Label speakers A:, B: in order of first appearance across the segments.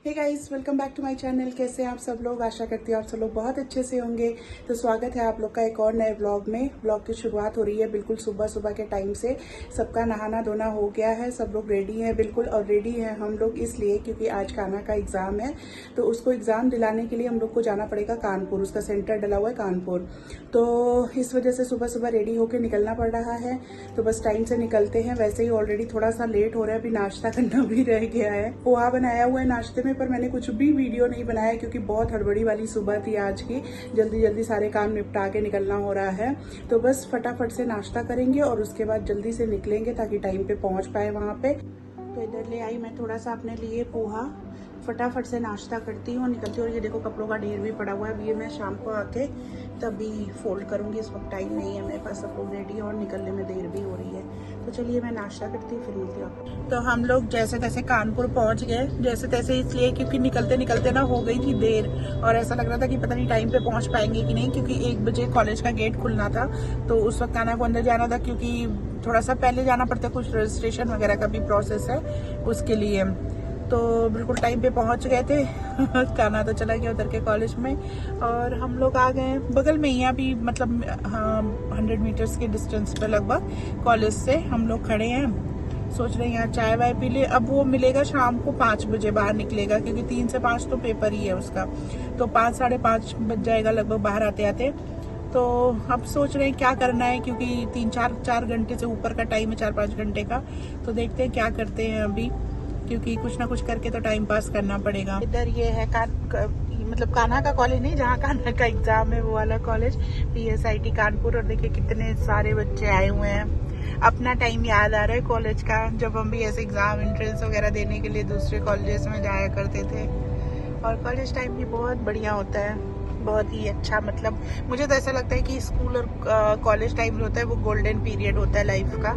A: Hey guys, welcome back to my channel. कैसे हैं आप सब लोग? आशा करती हूँ आप सब लोग बहुत अच्छे से होंगे। तो स्वागत है आप लोग का एक और नए ब्लॉग में। ब्लॉग की शुरुआत हो रही है बिल्कुल सुबह सुबह के टाइम से। सबका नहाना धोना हो गया है, सब लोग रेडी हैं बिल्कुल। और रेडी हैं हम लोग इसलिए क्योंकि आज कान्हा का एग्ज़ाम है, तो उसको एग्ज़ाम दिलाने के लिए हम लोग को जाना पड़ेगा कानपुर। उसका सेंटर डला हुआ है कानपुर, तो इस वजह से सुबह सुबह रेडी होकर निकलना पड़ रहा है। तो बस टाइम से निकलते हैं। वैसे ही ऑलरेडी थोड़ा सा लेट हो रहा है, अभी नाश्ता करना भी रह गया है। पोहा बनाया हुआ है नाश्ते में, पर मैंने कुछ भी वीडियो नहीं बनाया क्योंकि बहुत हड़बड़ी वाली सुबह थी आज की। जल्दी जल्दी सारे काम निपटा के निकलना हो रहा है, तो बस फटाफट से नाश्ता करेंगे और उसके बाद जल्दी से निकलेंगे ताकि टाइम पे पहुंच पाए वहां पे। तो इधर ले आई मैं थोड़ा सा अपने लिए पोहा, फटाफट से नाश्ता करती हूँ और निकलती हूँ। और ये देखो कपड़ों का ढेर भी पड़ा हुआ है, अब ये मैं शाम को आके तभी फोल्ड करूँगी। इस वक्त टाइम नहीं है मेरे पास, सब लोग रेडी है और निकलने में देर भी हो रही है। तो चलिए मैं नाश्ता करती हूँ, फिर मिलती हूँ। तो हम लोग जैसे तैसे कानपुर पहुँच गए, जैसे तैसे इसलिए क्योंकि निकलते निकलते ना हो गई थी देर, और ऐसा लग रहा था कि पता नहीं टाइम पे पहुँच पाएंगे कि नहीं, क्योंकि 1 बजे कॉलेज का गेट खुलना था। तो उस वक्त कान्हा को अंदर जाना था, क्योंकि थोड़ा सा पहले जाना पड़ता है, कुछ रजिस्ट्रेशन वगैरह का भी प्रोसेस है उसके लिए। तो बिल्कुल टाइम पे पहुंच गए थे। कान्हा तो चला गया उधर के कॉलेज में और हम लोग आ गए। बगल में ही अभी मतलब 100 मीटर्स के डिस्टेंस पे लगभग कॉलेज से हम लोग खड़े हैं। सोच रहे हैं यहाँ चाय वाय पी ले। अब वो मिलेगा शाम को 5 बजे बाहर निकलेगा, क्योंकि 3 से 5 तो पेपर ही है उसका। तो 5 साढ़े 5 बज जाएगा लगभग बाहर आते आते। तो अब सोच रहे हैं क्या करना है, क्योंकि 3-4 घंटे से ऊपर का टाइम है, 4-5 घंटे का। तो देखते हैं क्या करते हैं अभी, क्योंकि कुछ ना कुछ करके तो टाइम पास करना पड़ेगा। इधर ये है मतलब कान्हा का कॉलेज नहीं, जहाँ कान्हा का एग्जाम है वो वाला कॉलेज, PSIT कानपुर। और देखिए कितने सारे बच्चे आए हुए हैं। अपना टाइम याद आ रहा है कॉलेज का, जब हम भी ऐसे एग्जाम एंट्रेंस वगैरह देने के लिए दूसरे कॉलेजेस में जाया करते थे। और कॉलेज टाइम भी बहुत बढ़िया होता है, बहुत ही अच्छा। मतलब मुझे तो ऐसा लगता है कि स्कूल और कॉलेज टाइम जो होता है वो गोल्डन पीरियड होता है लाइफ का।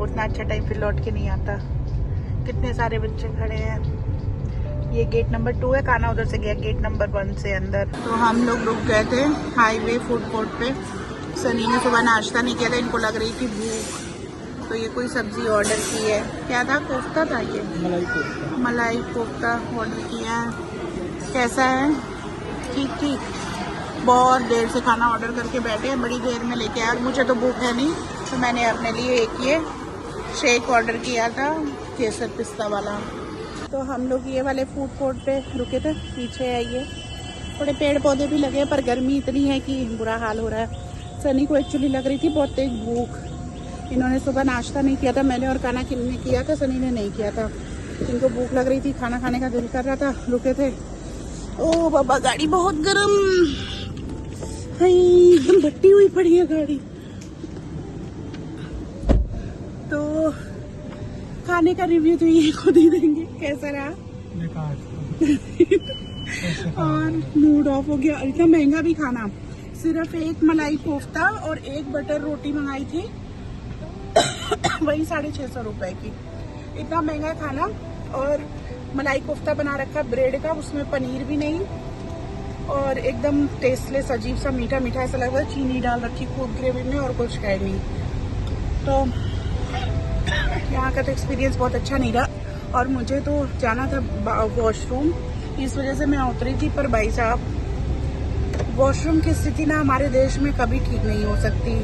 A: उतना अच्छा टाइम फिर लौट के नहीं आता। कितने सारे बच्चे खड़े हैं। ये गेट नंबर 2 है, कान्हा उधर से गया गेट नंबर 1 से अंदर। तो हम लोग रुक गए थे हाईवे फूड कोर्ट पे। सनी ने सुबह नाश्ता नहीं किया था, इनको लग रही थी भूख, तो ये कोई सब्जी ऑर्डर की है। क्या था? कोफ्ता था, ये मलाई कोफ्ता ऑर्डर किया है। कैसा है? ठीक ठीक। बहुत देर से खाना ऑर्डर करके बैठे हैं, बड़ी देर में लेके आए। और मुझे तो भूख है नहीं, तो मैंने अपने लिए एक ये शेक ऑर्डर किया था, केसर पिस्ता वाला। तो हम लोग ये वाले फूड कोर्ट पे रुके थे, पीछे है ये। थोड़े पेड़ पौधे भी लगे, पर गर्मी इतनी है कि बुरा हाल हो रहा है। सनी को एक्चुअली लग रही थी बहुत तेज भूख। इन्होंने सुबह नाश्ता नहीं किया था, मैंने और कान्हा ने किया था, सनी ने नहीं किया था। इनको भूख लग रही थी, खाना खाने का दिल कर रहा था, रुके थे। ओ बाबा, गाड़ी बहुत गर्म है, एकदम भट्टी हुई पड़ी है गाड़ी। तो खाने का रिव्यू तो ये खुद ही देंगे कैसा रहा। और मूड ऑफ हो गया। इतना महंगा भी खाना, सिर्फ एक मलाई कोफ्ता और एक बटर रोटी मंगाई थी, वही 650 रुपए की। इतना महंगा खाना, और मलाई कोफ्ता बना रखा ब्रेड का, उसमें पनीर भी नहीं, और एकदम टेस्टलेस, अजीब सा मीठा मीठा ऐसा लग रहा है। चीनी डाल रखी खूब ग्रेवी में और कुछ है नहीं। तो यहाँ का तो एक्सपीरियंस बहुत अच्छा नहीं रहा। और मुझे तो जाना था वॉशरूम, इस वजह से मैं उतरी थी। पर भाई साहब, वॉशरूम की स्थिति ना हमारे देश में कभी ठीक नहीं हो सकती।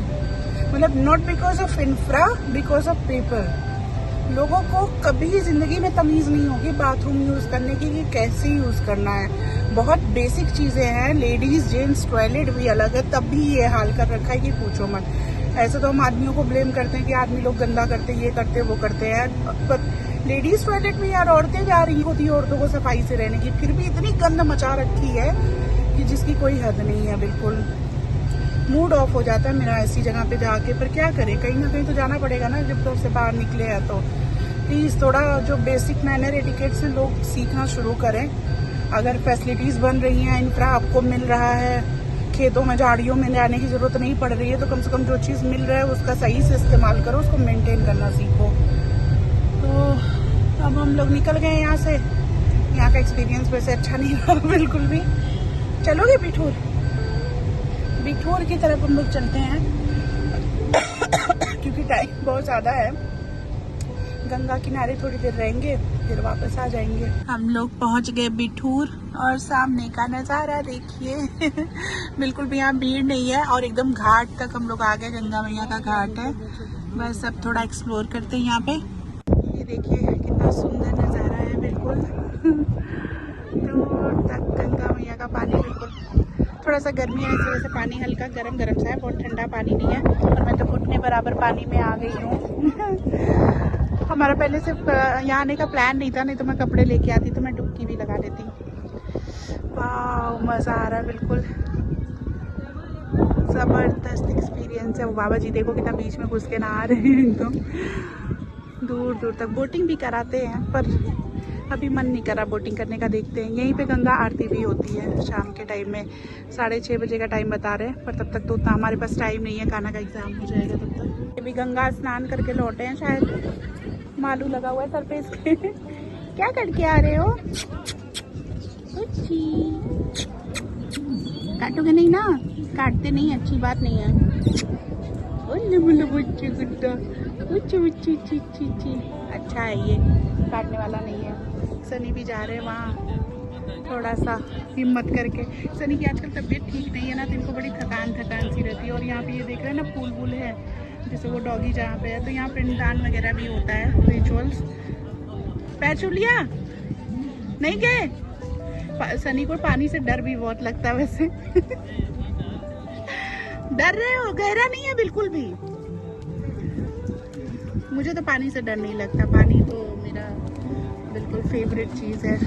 A: मतलब not because of infra, because of people. लोगों को कभी जिंदगी में तमीज नहीं होगी बाथरूम यूज करने की, कि कैसे यूज करना है। बहुत बेसिक चीजें हैं, लेडीज जेंट्स टॉयलेट भी अलग है, तब भी ये हाल कर रखा है कि पूछो मत। ऐसे तो हम आदमियों को ब्लेम करते हैं कि आदमी लोग गंदा करते हैं, ये करते वो करते हैं, पर लेडीज टॉयलेट में यार औरतें जा रही होती, औरतों को सफाई से रहने की, फिर भी इतनी गंद मचा रखी है कि जिसकी कोई हद नहीं है। बिल्कुल मूड ऑफ हो जाता है मेरा ऐसी जगह पे जाके। पर क्या करें, कहीं ना कहीं तो जाना पड़ेगा ना, जब तो उससे बाहर निकले हैं। तो प्लीज थोड़ा जो बेसिक मैनर एटिकेट से लोग सीखना शुरू करें। अगर फैसिलिटीज बन रही हैं, इंफ्रा आपको मिल रहा है, खेतों में झाड़ियों में जाने की जरूरत नहीं पड़ रही है, तो कम से कम जो चीज मिल रहा है उसका सही से इस्तेमाल करो, उसको मेंटेन करना सीखो। तो अब हम लोग निकल गए यहाँ से। यहाँ का एक्सपीरियंस वैसे अच्छा नहीं रहा बिल्कुल भी। चलोगे बिठूर? बिठूर की तरफ हम लोग चलते हैं क्योंकि टाइम बहुत ज्यादा है। गंगा किनारे थोड़ी देर रहेंगे फिर वापस आ जाएंगे। हम लोग पहुंच गए बिठूर और सामने का नज़ारा देखिए। बिल्कुल भी यहाँ भीड़ नहीं है और एकदम घाट तक हम लोग आ गए। गंगा मैया का घाट है, बस अब थोड़ा एक्सप्लोर करते हैं यहाँ पे। ये देखिए कितना सुंदर नज़ारा है, बिल्कुल दूर तक गंगा मैया का पानी। बिल्कुल थोड़ा सा गर्मी है इस वजह से पानी हल्का गरम गरम सा है, बहुत ठंडा पानी नहीं है। और मैं तो घुटने बराबर पानी में आ गई हूँ। हमारा पहले से यहाँ आने का प्लान नहीं था, नहीं तो मैं कपड़े लेके आती तो मैं डुबकी भी लगा लेती। वाह मज़ा आ रहा है, बिल्कुल ज़बरदस्त एक्सपीरियंस है। वो बाबा जी देखो कितना बीच में घुस के नहा रहे हैं, एकदम दूर दूर तक। बोटिंग भी कराते हैं पर अभी मन नहीं करा बोटिंग करने का, देखते हैं। यहीं पे गंगा आरती भी होती है शाम के टाइम में, 6:30 बजे का टाइम बता रहे हैं, पर तब तक तो उतना हमारे पास टाइम नहीं है, खाना का एग्ज़ाम हो जाएगा तब तक। अभी गंगा स्नान करके लौटे हैं शायद, मालू लगा हुआ है सर पे इसके। क्या करके आ रहे हो? काटोगे नहीं ना? काटते नहीं, अच्छी बात नहीं है। अच्छा है ये, काटने वाला नहीं है। सनी भी जा रहे हैं वहाँ थोड़ा सा हिम्मत करके। सनी की आजकल तबीयत ठीक नहीं है ना, तो इनको बड़ी थकान सी रहती है। और यहाँ पे ये देख रहे हैं ना पूल वूल है, जैसे वो डॉगी जहाँ पे है, तो यहाँ पिंडदान वगैरह भी होता है, रिचुअल्स। पैर छू लिया नहीं गए। सनी को पानी से डर भी बहुत लगता है वैसे। डर रहे हो? गहरा नहीं है बिल्कुल भी। मुझे तो पानी से डर नहीं लगता, पानी तो मेरा बिल्कुल फेवरेट चीज़ है।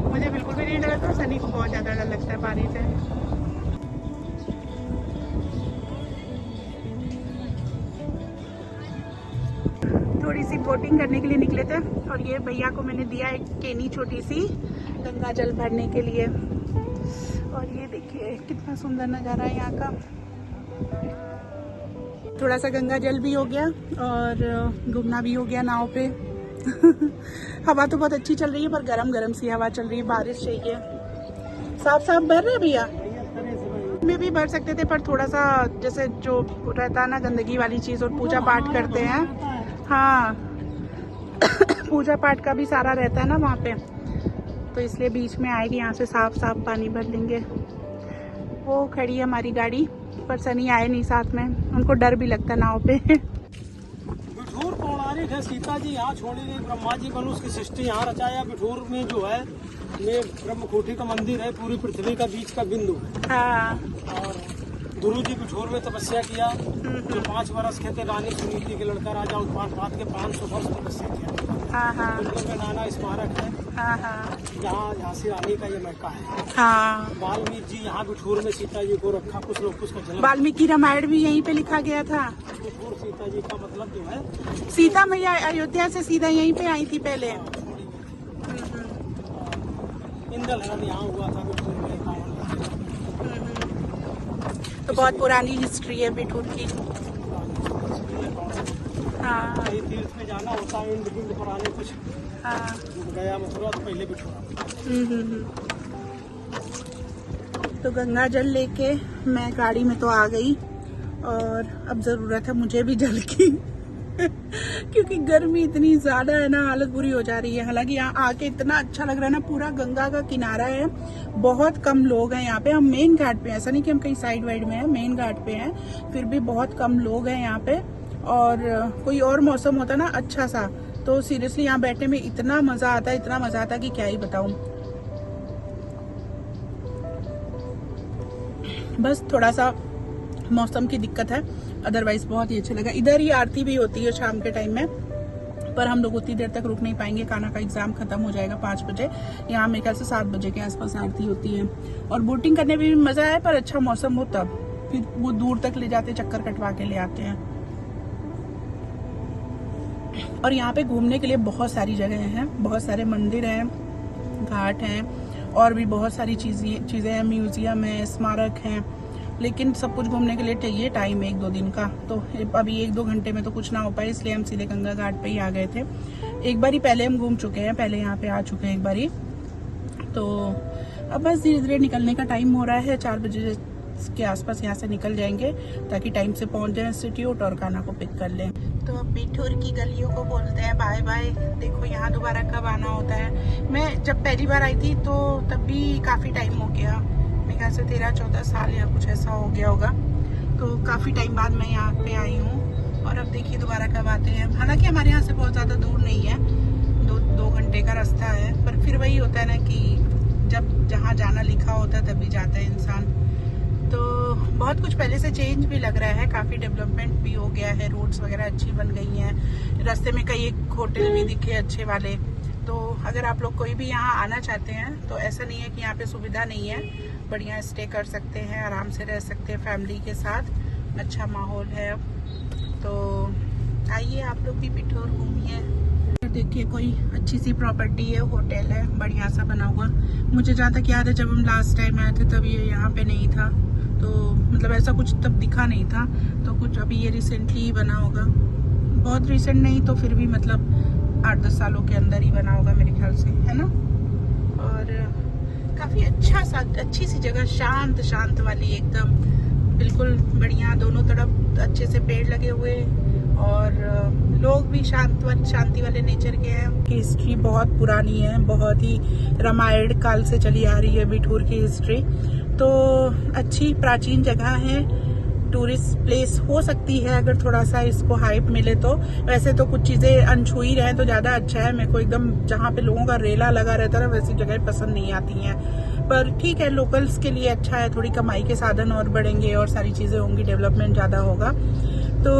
A: मुझे बिल्कुल भी नहीं डर लगता, सनी को बहुत ज़्यादा डर लगता है पानी से। थोड़ी सी बोटिंग करने के लिए निकले थे और ये भैया को मैंने दिया एक केनी छोटी सी गंगा जल भरने के लिए। और ये देखिए कितना सुंदर नज़ारा है यहाँ का। थोड़ा सा गंगा जल भी हो गया और घूमना भी हो गया नाव पे। हवा तो बहुत अच्छी चल रही है, पर गरम गरम सी हवा चल रही है, बारिश चाहिए। साफ साफ भर रहे भैया में भी भर सकते थे, पर थोड़ा सा जैसे जो रहता है ना गंदगी वाली चीज़, और पूजा पाठ करते हैं। हाँ पूजा पाठ का भी सारा रहता है ना वहाँ पे, तो इसलिए बीच में आएगी, यहाँ से साफ साफ पानी भर लेंगे। वो खड़ी है हमारी गाड़ी, पर सनी आए नहीं साथ में, उनको डर भी लगता नाव पे।
B: बिठूर पौराणिक है, सीता जी यहाँ छोड़ी गई, ब्रह्मा जी बन उसकी सृष्टि यहाँ रचाया। बिठूर में जो है ये ब्रह्मकोटि का मंदिर है, पूरी पृथ्वी का बीच का बिंदु है। हाँ। और गुरु जी बिठूर में तपस्या किया, जो 5 वर्ष के थे। रानी सुनीति के लड़का राजा उत्पात के 500 वर्ष तपस्या किया। हाँ। में नाना स्मारक है। हाँ। यहाँ झांसी रानी का ये मक्का है। हाँ। वाल्मीकि जी यहाँ बिठूर में सीता जी को रखा, कुछ लोग उसका जन्म। वाल्मीकि रामायण भी यहीं पे लिखा गया था। बिठूर सीता जी का मतलब जो है, सीता मैया अयोध्या से सीधा यहीं पे आई थी पहले। इंदल हरण यहाँ हुआ था बिठूर में। तो बहुत पुरानी हिस्ट्री है बिठूर की। हाँ। तीर्थ में जाना होता है, इंद्र पुराने कुछ। हाँ। गया मथुरा तो पहले बिठूर। तो गंगा जल लेके मैं गाड़ी में तो आ गई, और अब ज़रूरत है मुझे भी जल की। क्योंकि गर्मी इतनी ज़्यादा है ना, हालत बुरी हो जा रही है। हालांकि यहाँ आके इतना अच्छा लग रहा है ना, पूरा गंगा का किनारा है, बहुत कम लोग हैं यहाँ पे। हम मेन घाट पे हैं, ऐसा नहीं कि हम कहीं साइड वाइड में हैं, मेन घाट पे हैं, फिर भी बहुत कम लोग हैं यहाँ पे। और कोई और मौसम होता ना अच्छा सा, तो सीरियसली यहाँ बैठने में इतना मज़ा आता है, इतना मज़ा आता है कि क्या ही बताऊँ। बस थोड़ा सा मौसम की दिक्कत है, अदरवाइज बहुत ही अच्छा लगा। इधर ही आरती भी होती है शाम के टाइम में, पर हम लोग उतनी देर तक रुक नहीं पाएंगे, खाना का एग्जाम खत्म हो जाएगा 5 बजे। यहाँ मेरे ख्याल से 7 बजे के आसपास आरती होती है। और बोटिंग करने में भी मजा है, पर अच्छा मौसम हो तब, फिर वो दूर तक ले जाते, चक्कर कटवा के ले आते हैं। और यहाँ पे घूमने के लिए बहुत सारी जगह हैं, बहुत सारे मंदिर हैं, घाट हैं, और भी बहुत सारी चीज़ें हैं, म्यूजियम है, स्मारक हैं। लेकिन सब कुछ घूमने के लिए चाहिए टाइम 1-2 दिन का, तो अभी 1-2 घंटे में तो कुछ ना हो पाए, इसलिए हम सीधे गंगा घाट पे ही आ गए थे। एक बार ही पहले हम घूम चुके हैं, पहले यहाँ पे आ चुके हैं एक बार ही। तो अब बस धीरे धीरे निकलने का टाइम हो रहा है, 4 बजे
A: के आसपास यहाँ से निकल जाएंगे ताकि टाइम से पहुँच जाएं इंस्टीट्यूट और कान्हा को पिक कर लें। तो अब बिठूर की गलियों को बोलते हैं बाय बाय। देखो यहाँ दोबारा कब आना होता है। मैं जब पहली बार आई थी तो तब भी काफ़ी टाइम हो गया, मेरे ख्याल से 13-14 साल या कुछ ऐसा हो गया होगा। तो काफ़ी टाइम बाद मैं यहाँ पे आई हूँ और अब देखिए दोबारा कब आते हैं। हालांकि हमारे यहाँ से बहुत ज़्यादा दूर नहीं है, 2 घंटे का रास्ता है, पर फिर वही होता है ना कि जब जहाँ जाना लिखा होता है तभी जाता है इंसान। तो बहुत कुछ पहले से चेंज भी लग रहा है, काफ़ी डेवलपमेंट भी हो गया है, रोड्स वगैरह अच्छी बन गई हैं, रास्ते में कई एक होटल भी दिखे अच्छे वाले। तो अगर आप लोग कोई भी यहाँ आना चाहते हैं तो ऐसा नहीं है कि यहाँ पे सुविधा नहीं है, बढ़िया स्टे कर सकते हैं, आराम से रह सकते हैं फैमिली के साथ, अच्छा माहौल है। तो आइए आप लोग भी बिठूर घूमिए। देखिए कोई अच्छी सी प्रॉपर्टी है, होटल है, बढ़िया सा बना हुआ। मुझे जहाँ तक याद है जब हम लास्ट टाइम आए थे तब ये यहाँ पे नहीं था, तो मतलब ऐसा कुछ तब दिखा नहीं था। तो कुछ अभी ये रिसेंटली ही बना होगा, बहुत रिसेंट नहीं तो फिर भी मतलब 8-10 सालों के अंदर ही बना होगा मेरे ख्याल से, है ना। और काफ़ी अच्छी सी जगह, शांत वाली एकदम, बिल्कुल बढ़िया, दोनों तरफ अच्छे से पेड़ लगे हुए और लोग भी शांति वाले नेचर के हैं। की हिस्ट्री बहुत पुरानी है, बहुत ही रामायण काल से चली आ रही है बिठूर की हिस्ट्री। तो अच्छी प्राचीन जगह है, टूरिस्ट प्लेस हो सकती है अगर थोड़ा सा इसको हाइप मिले तो। वैसे तो कुछ चीज़ें अनछुई रहें तो ज़्यादा अच्छा है। मेरे को एकदम जहाँ पे लोगों का रेला लगा रहता है वैसी जगह पसंद नहीं आती हैं, पर ठीक है लोकल्स के लिए अच्छा है, थोड़ी कमाई के साधन और बढ़ेंगे और सारी चीज़ें होंगी, डेवलपमेंट ज़्यादा होगा। तो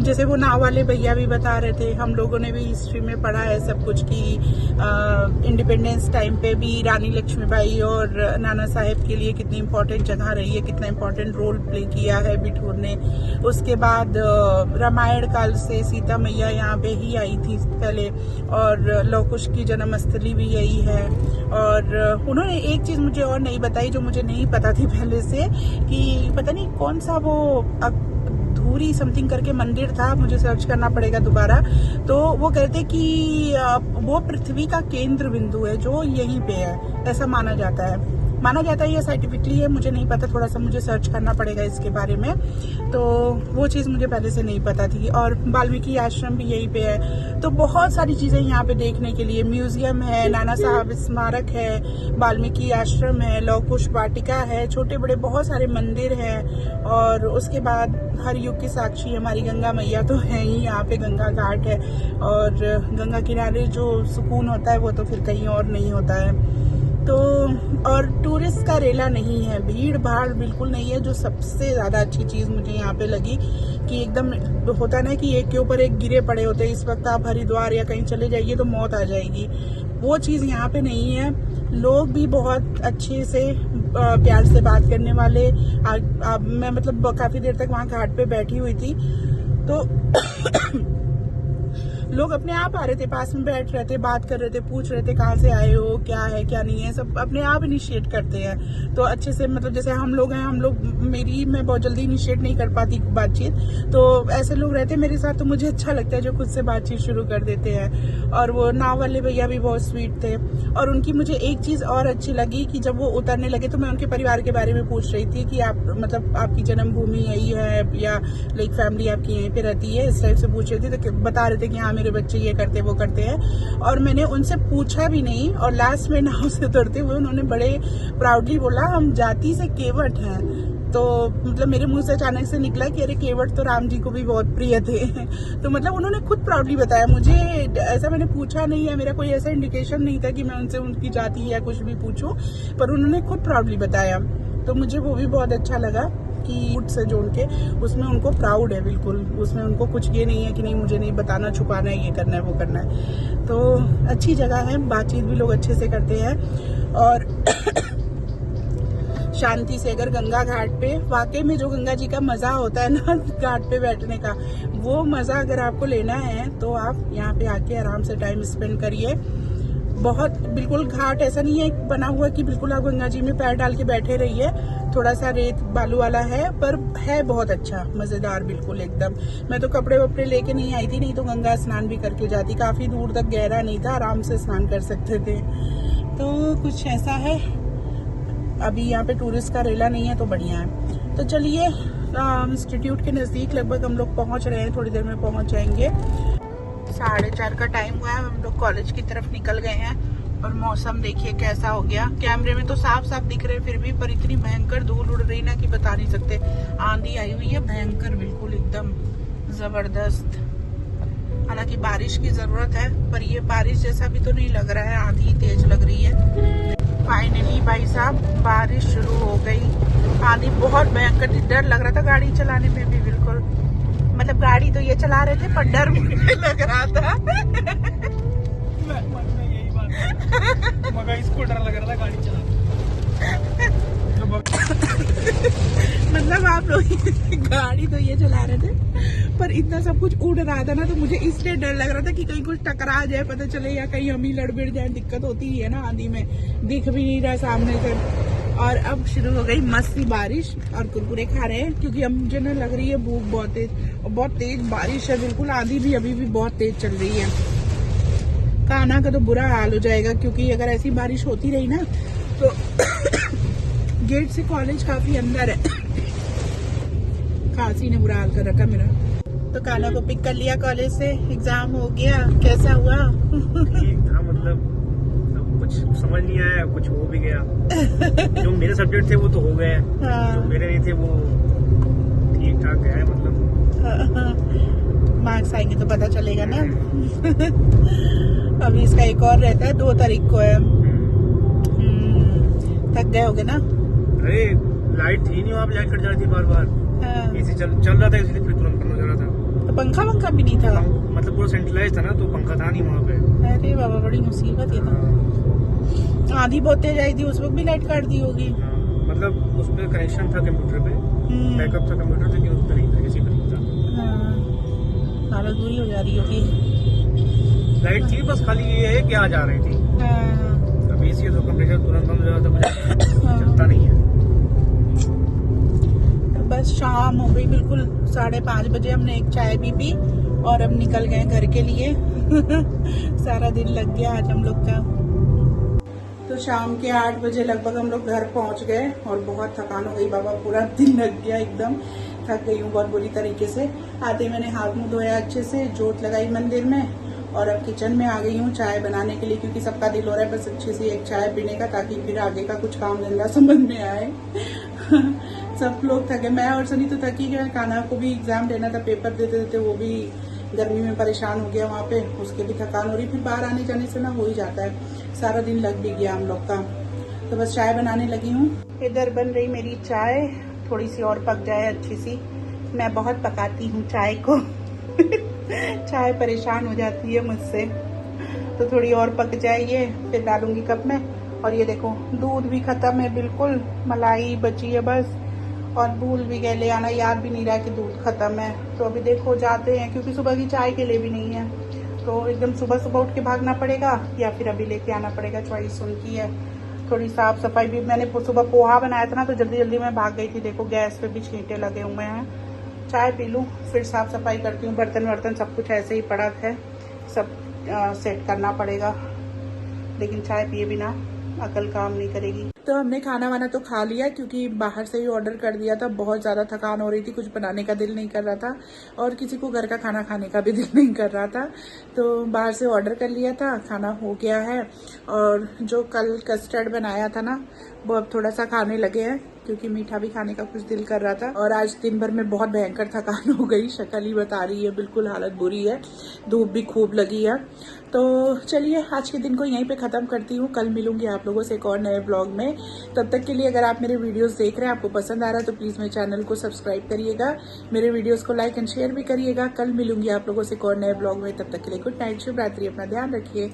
A: जैसे वो नाव वाले भैया भी बता रहे थे, हम लोगों ने भी हिस्ट्री में पढ़ा है सब कुछ कि इंडिपेंडेंस टाइम पे भी रानी लक्ष्मीबाई और नाना साहेब के लिए कितनी इम्पोर्टेंट जगह रही है, कितना इम्पोर्टेंट रोल प्ले किया है बिठूर ने। उसके बाद रामायण काल से सीता मैया यहाँ पे ही आई थी पहले, और लव कुश की जन्मस्थली भी यही है। और उन्होंने एक चीज़ मुझे और नहीं बताई जो मुझे नहीं पता थी पहले से, कि पता नहीं कौन सा वो धूरी समथिंग करके मंदिर था, मुझे सर्च करना पड़ेगा दोबारा। तो वो कहते कि वो पृथ्वी का केंद्र बिंदु है जो यहीं पे है, ऐसा माना जाता है या साइंटिफिकली है मुझे नहीं पता, थोड़ा सा मुझे सर्च करना पड़ेगा इसके बारे में। तो वो चीज़ मुझे पहले से नहीं पता थी। और वाल्मीकि आश्रम भी यहीं पे है। तो बहुत सारी चीज़ें यहाँ पे देखने के लिए, म्यूजियम है, नाना साहब स्मारक है, वाल्मीकि आश्रम है, लव कुश वाटिका है, छोटे बड़े बहुत सारे मंदिर हैं। और उसके बाद हर युग की साक्षी हमारी गंगा मैया तो है ही, यहाँ पे गंगा घाट है, और गंगा किनारे जो सुकून होता है वो तो फिर कहीं और नहीं होता है। तो और टूरिस्ट का रेला नहीं है, भीड़ भाड़ बिल्कुल नहीं है, जो सबसे ज़्यादा अच्छी चीज़ मुझे यहाँ पे लगी कि एकदम होता ना कि एक के ऊपर एक गिरे पड़े होते हैं। इस वक्त आप हरिद्वार या कहीं चले जाइए तो मौत आ जाएगी, वो चीज़ यहाँ पे नहीं है। लोग भी बहुत अच्छे से प्यार से बात करने वाले। मैं मतलब काफ़ी देर तक वहाँ घाट पे बैठी हुई थी तो लोग अपने आप आ रहे थे, पास में बैठ रहे थे, बात कर रहे थे, पूछ रहे थे कहाँ से आए हो, क्या है क्या नहीं है, सब अपने आप इनिशिएट करते हैं। तो अच्छे से मतलब जैसे हम लोग हैं, मैं बहुत जल्दी इनिशिएट नहीं कर पाती बातचीत, तो ऐसे लोग रहते मेरे साथ तो मुझे अच्छा लगता है जो खुद से बातचीत शुरू कर देते हैं। और वो नाव वाले भैया भी बहुत स्वीट थे। और उनकी मुझे एक चीज़ और अच्छी लगी कि जब वो उतरने लगे तो मैं उनके परिवार के बारे में पूछ रही थी कि आप मतलब आपकी जन्मभूमि यही है या लाइक फैमिली आपकी यहीं पे रहती है, इस टाइप से पूछ रही थी। तो बता रहे थे कि हाँ मेरे बच्चे ये करते वो करते हैं। और मैंने उनसे पूछा भी नहीं, और लास्ट में नाव से उतरते हुए उन्होंने बड़े प्राउडली बोला हम जाति से केवट हैं। तो मतलब मेरे मुंह से अचानक से निकला कि अरे केवट तो राम जी को भी बहुत प्रिय थे। तो मतलब उन्होंने खुद प्राउडली बताया मुझे, ऐसा मैंने पूछा नहीं है, मेरा कोई ऐसा इंडिकेशन नहीं था कि मैं उनसे उनकी जाति या कुछ भी पूछूं, पर उन्होंने खुद प्राउडली बताया। तो मुझे वो भी बहुत अच्छा लगा कि फूड से जोड़ के उसमें उनको प्राउड है, बिल्कुल उसमें उनको कुछ ये नहीं है कि नहीं मुझे नहीं बताना, छुपाना है, ये करना है वो करना है। तो अच्छी जगह है, बातचीत भी लोग अच्छे से करते हैं। और शांति से अगर गंगा घाट पे, वाकई में जो गंगा जी का मज़ा होता है ना घाट पे बैठने का, वो मज़ा अगर आपको लेना है तो आप यहाँ पे आके आराम से टाइम स्पेंड करिए। बहुत बिल्कुल घाट ऐसा नहीं है बना हुआ कि बिल्कुल आप गंगा जी में पैर डाल के बैठे रहिए, थोड़ा सा रेत बालू वाला है, पर है बहुत अच्छा मज़ेदार बिल्कुल एकदम। मैं तो कपड़े वपड़े लेके नहीं आई थी, नहीं तो गंगा स्नान भी करके जाती, काफ़ी दूर तक गहरा नहीं था, आराम से स्नान कर सकते थे। तो कुछ ऐसा है, अभी यहाँ पे टूरिस्ट का रेला नहीं है तो बढ़िया है। तो चलिए इंस्टीट्यूट के नज़दीक लगभग हम लोग पहुंच रहे हैं, थोड़ी देर में पहुंच जाएंगे। 4:30 का टाइम हुआ है, हम लोग कॉलेज की तरफ निकल गए हैं। और मौसम देखिए कैसा हो गया, कैमरे में तो साफ साफ दिख रहे फिर भी, पर इतनी भयंकर धूल उड़ रही ना कि बता नहीं सकते। आंधी आई हुई है भयंकर, बिल्कुल एकदम जबरदस्त। हालांकि बारिश की जरूरत है, पर ये बारिश जैसा भी तो नहीं लग रहा है, आंधी तेज लग रही है। फाइनली भाई साहब बारिश शुरू हो गई। आंधी बहुत भयंकर थी, डर लग रहा था गाड़ी चलाने में भी बिल्कुल। मतलब गाड़ी तो ये चला रहे थे पर डर मुझे लग रहा था।
B: यही बात मगर इसको डर लग रहा था गाड़ी चलाने।
A: मतलब आप लोग गाड़ी तो ये चला रहे थे पर इतना सब कुछ उड़ रहा था ना, तो मुझे इसलिए डर लग रहा था कि कहीं कुछ टकरा जाए, पता चले, या कहीं हम ही लड़ भिड़ जाए। दिक्कत होती है ना आंधी में, दिख भी नहीं रहा सामने से। और अब शुरू हो गई मस्ती बारिश और कुरकुरे खा रहे हैं, क्योंकि अब मुझे ना लग रही है भूख बहुत तेज, और बहुत तेज बारिश है बिल्कुल। आंधी भी अभी भी बहुत तेज चल रही है। कान्हा का तो बुरा हाल हो जाएगा, क्योंकि अगर ऐसी बारिश होती रही ना तो गेट से कॉलेज काफी अंदर है। खांसी ने बुरा हाल कर रखा मेरा। तो कान्हा को पिक कर लिया कॉलेज से, एग्जाम हो गया, कैसा हुआ?
B: ठीक था, मतलब कुछ समझ नहीं आया, कुछ हो भी गया। जो मेरे सब्जेक्ट थे वो तो हो गए, जो मेरे नहीं थे वो ठीक ठाक गए, मतलब
A: मार्क्स आएंगे तो पता चलेगा ना। अभी इसका एक और रहता है, 2 तारीख को है। थक गए होगे ना?
B: अरे लाइट थी नहीं वहाँ पे, लाइट कट जा रही थी बार बार। एसी चल रहा था, इसलिए फिर तुरंत बंद हो जा रहा था।
A: तो पंखा वंखा भी नहीं था?
B: मतलब पूरा सेंट्रलाइज था ना, तो पंखा था नहीं वहाँ पे।
A: अरे बाबा बड़ी मुसीबत है। तो आंधी बहुत तेज आई थी, उस वक्त भी लाइट काट दी होगी।
B: मतलब उस पे कनेक्शन था कंप्यूटर पे, बैकअप था कंप्यूटर, लेकिन उस पर नहीं था, एसी पे नहीं था।
A: हालत बुरी हो जा रही होगी।
B: लाइट थी बस, खाली ये है कि आ जा रही थी। अब एसी है तो कंप्रेसर तुरंत बंद हो जाता, मुझे चलता नहीं है।
A: बस शाम हो गई बिल्कुल, 5:30 बजे हमने एक चाय भी पी और अब निकल गए घर के लिए। सारा दिन लग गया आज हम लोग का। तो शाम के 8 बजे लगभग हम लोग घर पहुंच गए और बहुत थकान हो गई बाबा, पूरा दिन लग गया, एकदम थक गई हूँ बहुत बुरी तरीके से। आते मैंने हाथ मुंह धोया अच्छे से, जोत लगाई मंदिर में, और अब किचन में आ गई हूँ चाय बनाने के लिए, क्योंकि सबका दिल हो रहा है बस अच्छी सी एक चाय पीने का, ताकि फिर आगे का कुछ काम धंधा समझ में आए। सब लोग थके, मैं और सनी तो थक ही गए। कान्हा को भी एग्जाम देना था, पेपर देते देते वो भी गर्मी में परेशान हो गया वहाँ पे, उसके भी थकान हो रही। फिर बाहर आने जाने से ना हो ही जाता है, सारा दिन लग भी गया हम लोग का। तो बस चाय बनाने लगी हूँ। इधर बन रही मेरी चाय, थोड़ी सी और पक जाए अच्छी सी। मैं बहुत पकाती हूँ चाय को। चाय परेशान हो जाती है मुझसे, तो थोड़ी और पक जाइए फिर डालूंगी कप में। और ये देखो दूध भी खत्म है बिल्कुल, मलाई बची है बस, और भूल भी गए ले आना, याद भी नहीं रहा कि दूध खत्म है। तो अभी देखो जाते हैं, क्योंकि सुबह की चाय के लिए भी नहीं है, तो एकदम सुबह सुबह उठ के भागना पड़ेगा या फिर अभी लेके आना पड़ेगा, चॉइस उनकी है। थोड़ी साफ सफाई भी, मैंने सुबह पोहा बनाया था ना, तो जल्दी जल्दी में भाग गई थी। देखो गैस पे भी छींटे लगे हुए हैं। चाय पी लूँ फिर साफ सफाई करती हूँ। बर्तन वर्तन सब कुछ ऐसे ही पड़ा है, सब सेट करना पड़ेगा, लेकिन चाय पिए बिना अकल काम नहीं करेगी। तो हमने खाना वाना तो खा लिया, क्योंकि बाहर से ही ऑर्डर कर दिया था। बहुत ज़्यादा थकान हो रही थी, कुछ बनाने का दिल नहीं कर रहा था, और किसी को घर का खाना खाने का भी दिल नहीं कर रहा था, तो बाहर से ऑर्डर कर लिया था। खाना हो गया है, और जो कल कस्टर्ड बनाया था ना, वो अब थोड़ा सा खाने लगे हैं, क्योंकि मीठा भी खाने का कुछ दिल कर रहा था। और आज दिन भर में बहुत भयंकर थकान हो गई, शक्ल ही बता रही है, बिल्कुल हालत बुरी है, धूप भी खूब लगी है। तो चलिए आज के दिन को यहीं पे ख़त्म करती हूँ, कल मिलूंगी आप लोगों से एक और नए ब्लॉग में। तब तक के लिए अगर आप मेरे वीडियोस देख रहे हैं, आपको पसंद आ रहा है, तो प्लीज़ मेरे चैनल को सब्सक्राइब करिएगा, मेरे वीडियोस को लाइक एंड शेयर भी करिएगा। कल मिलूंगी आप लोगों से एक और नए ब्लॉग में, तब तक के लिए गुड नाइट, शुभ रात्रि, अपना ध्यान रखिए।